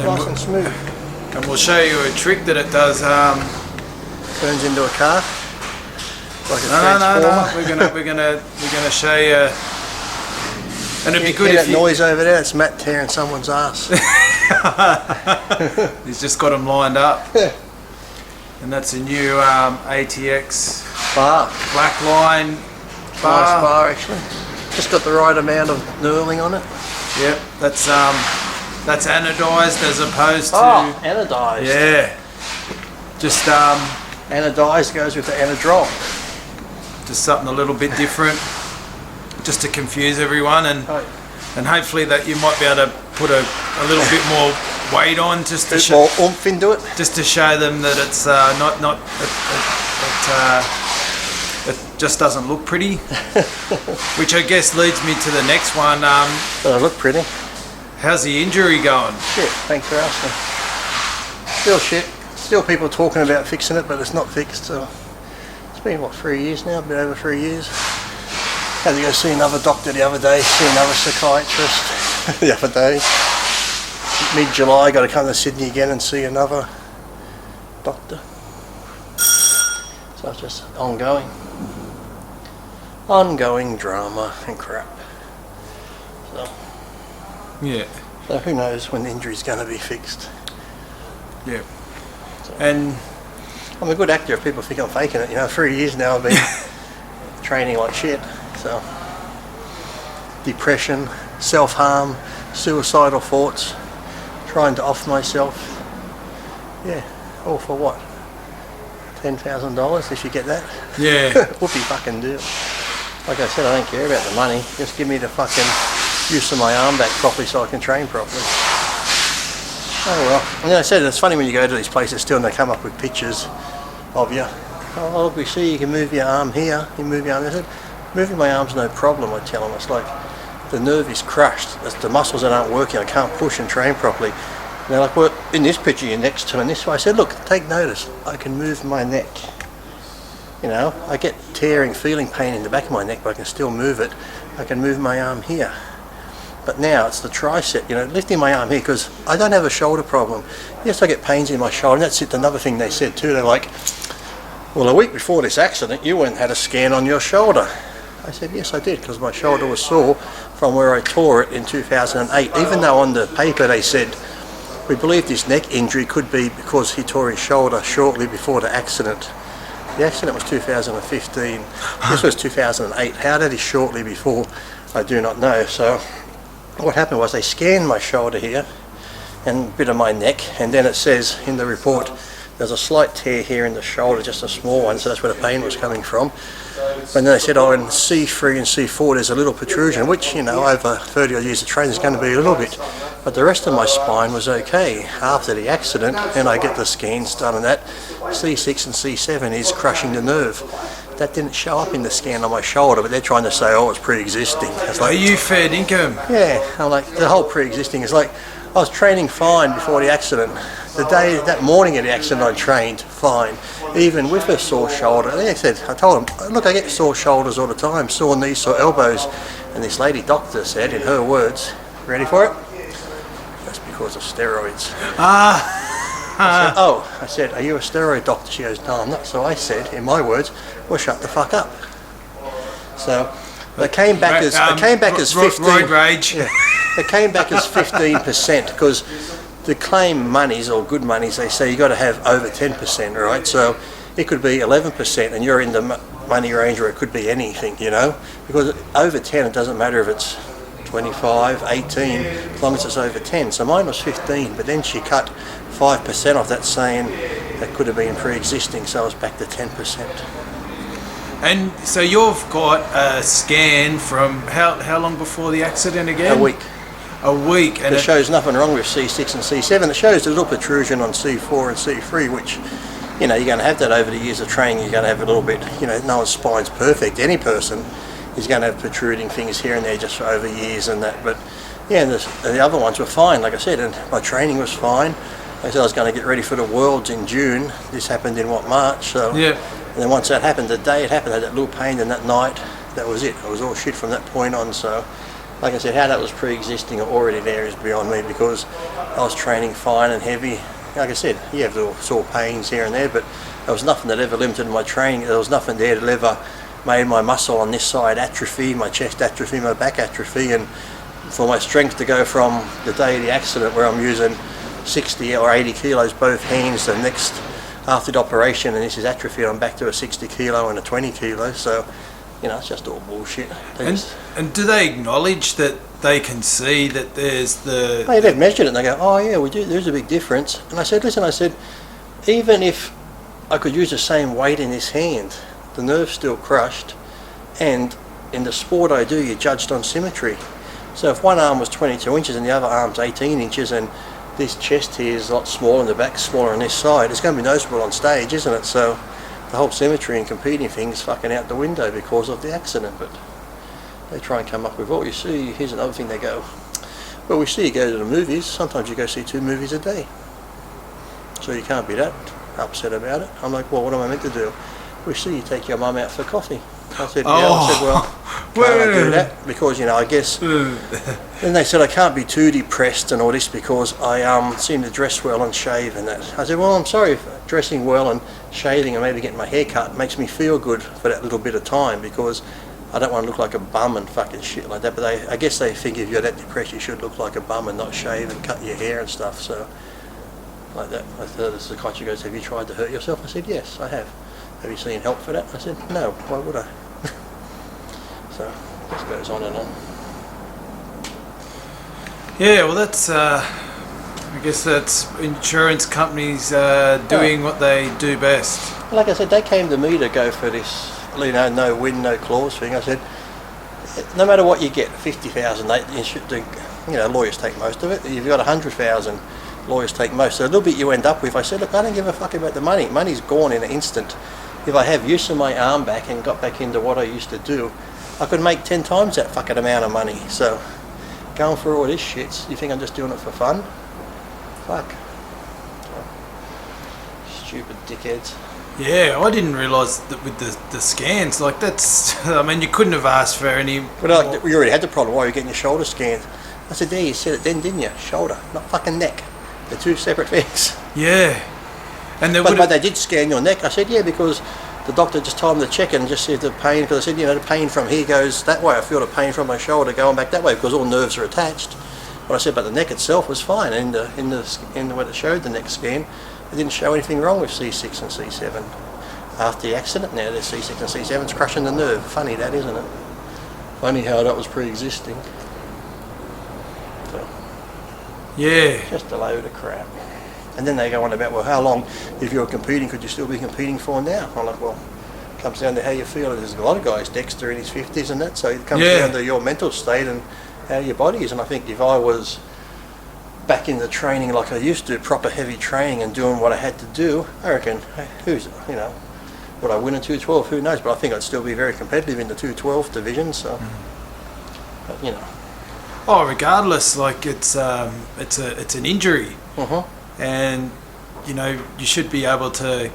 nice and smooth. And we'll show you a trick that it does. Turns into a car. Like a No. We're gonna show you. And it'd be good if that noise over there. It's Matt tearing someone's ass. He's just got them lined up. And that's a new ATX Bar. black line bar. Nice bar actually. Just got the right amount of knurling on it. Yep, that's anodized as opposed to anodized. Yeah. Just Anodized goes with the anadrol. just something a little bit different, just to confuse everyone, and hopefully that you might be able to put a little bit more weight on, just to more oomph into it. just to show them that it's not it just doesn't look pretty. Which I guess leads me to the next one. But I look pretty. How's the injury going? Shit, thanks for asking. Still shit. Still people talking about fixing it, but it's not fixed. So it's been what, 3 years now? A bit over 3 years. Had to go see another doctor the other day. See another psychiatrist the other day. Mid-July, got to come to Sydney again and see another doctor. So it's just ongoing drama and crap. So who knows when the injury's going to be fixed. Yeah. And I'm a good actor if people think I'm faking it. 3 years now I've been training like shit. So depression, self-harm, suicidal thoughts, trying to off myself. Yeah, all for what? $10,000 if you get that? yeah. Whoopee fucking deal. Like I said, I don't care about the money. Just give me the fucking use of my arm back properly so I can train properly. Oh well. And I said, it's funny when you go to these places still and they come up with pictures of you. Oh look, we see you can move your arm here, you move your arm. I said, moving my arm's no problem, I tell them. It's like the nerve is crushed. It's the muscles that aren't working. I can't push and train properly. And they're like, well, in this picture you're next to me. And this way I said, look, take notice. I can move my neck. I get tearing, feeling pain in the back of my neck, but I can still move it. I can move my arm here. But now it's the tricep, lifting my arm here, because I don't have a shoulder problem. Yes, I get pains in my shoulder, and that's another thing they said too. They're like, well, a week before this accident, you went and had a scan on your shoulder. I said, yes, I did, because my shoulder was sore from where I tore it in 2008. Even though on the paper they said, we believe this neck injury could be because he tore his shoulder shortly before the accident. The accident was 2015. This was 2008. How did he shortly before? I do not know. So what happened was they scanned my shoulder here and a bit of my neck, and then it says in the report there's a slight tear here in the shoulder, just a small one, so that's where the pain was coming from. And then they said, in C3 and C4 there's a little protrusion, which, over 30 odd years of training is going to be a little bit. But the rest of my spine was okay after the accident, and I get the scans done, and that C6 and C7 is crushing the nerve. That didn't show up in the scan on my shoulder, but they're trying to say, it's pre-existing. It's like, Are you fair dinkum? Yeah, I'm like, the whole pre-existing is like, I was training fine before the accident. That morning of the accident I trained fine, even with a sore shoulder. And I told them, look, I get sore shoulders all the time, sore knees, sore elbows. And this lady doctor said, in her words, ready for it? That's because of steroids. I said, are you a steroid doctor? She goes, no, I'm not. So I said, in my words, well, shut the fuck up. So they came back as 15. Roid rage. Yeah, they came back as 15% because the claim monies or good monies, they say you got to have over 10%, right? So it could be 11%, and you're in the money range where it could be anything, because over 10, it doesn't matter if it's 25, 18, as long as it's over 10. So mine was 15, but then she cut 5% off that, saying that could have been pre-existing, so I was back to 10%. And so you've got a scan from how long before the accident again? A week. And it shows nothing wrong with C6 and C7. It shows a little protrusion on C4 and C3, which, you're going to have that over the years of training. You're going to have a little bit, no one's spine's perfect. Any person is going to have protruding things here and there just for over years and that. But yeah, and the other ones were fine, like I said, and my training was fine. I said I was going to get ready for the Worlds in June. This happened in March? So yeah. And then once that happened, the day it happened, I had that little pain, and that night, that was it. I was all shit from that point on. So like I said, how that was pre-existing or already there is beyond me, because I was training fine and heavy. Like I said, you have little sore pains here and there, but there was nothing that ever limited my training. There was nothing there that ever made my muscle on this side atrophy, my chest atrophy, my back atrophy. And for my strength to go from the day of the accident, where I'm using 60 or 80 kilos both hands, the next after the operation, and this is atrophy, I'm back to a 60 kilo and a 20 kilo. So, you know, it's just all bullshit. And do they acknowledge that they can see that there's the... Hey, they've measured it and they go, oh yeah, we do, there's a big difference. And I said, listen, I said, even if I could use the same weight in this hand, the nerve's still crushed, and in the sport I do, you're judged on symmetry. So if one arm was 22 inches and the other arm's 18 inches, and this chest here is a lot smaller and the back's smaller on this side, it's going to be noticeable on stage, isn't it? So the whole symmetry and competing thing is fucking out the window because of the accident. But they try and come up with, oh, you see, here's another thing they go, well, we see you go to the movies, sometimes you go see 2 movies a day, so you can't be that upset about it. I'm like, well, what am I meant to do? We see you take your mum out for coffee. I said, yeah. I said, well, can't I do that? Because, you know, I guess... Then they said I can't be too depressed and all this because I seem to dress well and shave and that. I said, well, I'm sorry if dressing well and shaving and maybe getting my hair cut makes me feel good for that little bit of time, because I don't want to look like a bum and fucking shit like that. But I guess they think if you're that depressed, you should look like a bum and not shave and cut your hair and stuff. So, like that. I thought, this psychiatrist goes, have you tried to hurt yourself? I said, yes, I have. Have you seen help for that? I said, no, why would I? So, it just goes on and on. Yeah, well, that's, I guess that's insurance companies doing what they do best. Like I said, they came to me to go for this, you know, no win, no clause thing. I said, no matter what you get, 50,000, you know, lawyers take most of it. If you've got 100,000, lawyers take most. So a little bit you end up with, I said, look, I don't give a fuck about the money. Money's gone in an instant. If I have use of my arm back and got back into what I used to do, I could make 10 times that fucking amount of money. So, going through all this shit, you think I'm just doing it for fun? Fuck. Stupid dickheads. Yeah, I didn't realise that with the scans, like that's, I mean, you couldn't have asked for any... But like, we already had the problem, why are you getting your shoulder scanned? I said, there, you said it then, didn't you? Shoulder, not fucking neck. They're 2 separate things. Yeah. And but they did scan your neck. I said, yeah, because the doctor just told them to check it and just said the pain, because I said, you know, the pain from here goes that way. I feel the pain from my shoulder going back that way because all nerves are attached. But I said, but the neck itself was fine. And in when it showed the neck scan, it didn't show anything wrong with C6 and C7. After the accident, now there's C6 and C7's crushing the nerve. Funny that, isn't it? Funny how that was pre-existing. So, yeah. Just a load of crap. And then they go on about, well, how long, if you're competing, could you still be competing for now? I'm like, well, it comes down to how you feel. There's a lot of guys, Dexter in his 50s and that, so it comes down to your mental state and how your body is. And I think if I was back in the training like I used to, proper heavy training and doing what I had to do, I reckon, who's, you know, would I win in 212? Who knows? But I think I'd still be very competitive in the 212 division, so, but, you know. Oh, regardless, like it's an injury. And, you know, you should be able to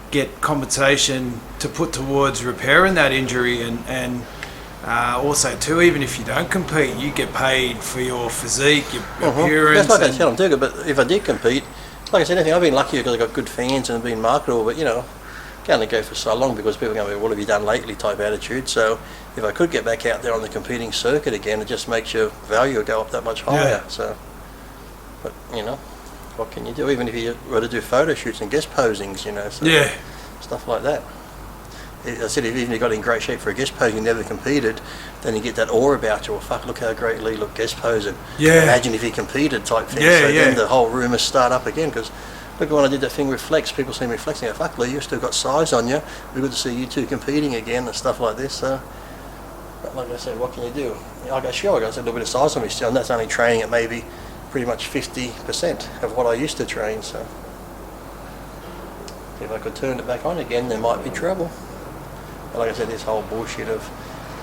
get compensation to put towards repairing that injury, and also too, even if you don't compete, you get paid for your physique, your appearance. That's like I said, I'm doing it, but if I did compete, like I said, I've been lucky because I've got good fans and have been marketable, but, you know, can only go for so long because people are going to be, what have you done lately type attitude. So if I could get back out there on the competing circuit again, it just makes your value go up that much higher. Yeah. So, but, you know, what can you do? Even if you were to do photo shoots and guest posings, you know, so yeah, stuff like that. I said, if even you got in great shape for a guest posing, you never competed, then you get that awe about you. Well, fuck, look how great Lee looked guest posing. Yeah. Imagine if he competed type thing. Yeah, so yeah. then the whole rumours start up again, because look, when I did that thing with Flex, people see me flexing, go, fuck Lee, you've still got size on you. It'd be good to see you two competing again and stuff like this. So, but like I said, what can you do? I go, sure, I got a little bit of size on me still, and that's only training at maybe pretty much 50% of what I used to train. So if I could turn it back on again, there might be trouble. But like I said, this whole bullshit of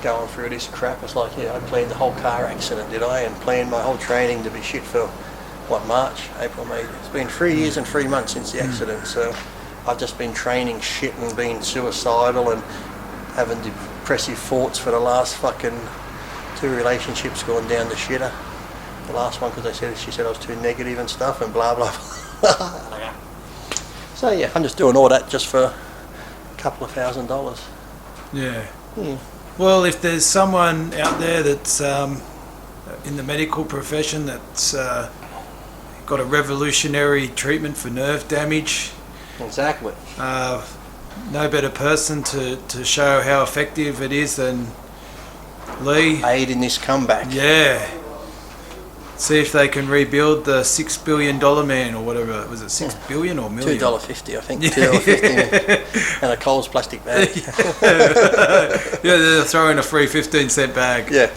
going through this crap, it's like, yeah, I planned the whole car accident, did I? And planned my whole training to be shit for, what, March, April, May. It's been 3 years and 3 months since the accident, so I've just been training shit and being suicidal and having depressive thoughts for the last fucking 2 relationships gone down the shitter. The last one because she said I was too negative and stuff and blah blah blah. So yeah, I'm just doing all that just for a couple of $1,000. Yeah. Hmm. Well, if there's someone out there that's in the medical profession that's got a revolutionary treatment for nerve damage, Exactly. no better person to show how effective it is than Lee. Aid in this comeback. Yeah. See if they can rebuild the $6 billion man or whatever. Was it $6 billion or million? $2.50, I think. $2.50 and a Coles plastic bag. Yeah, they're throwing a free 15-cent bag. Yeah.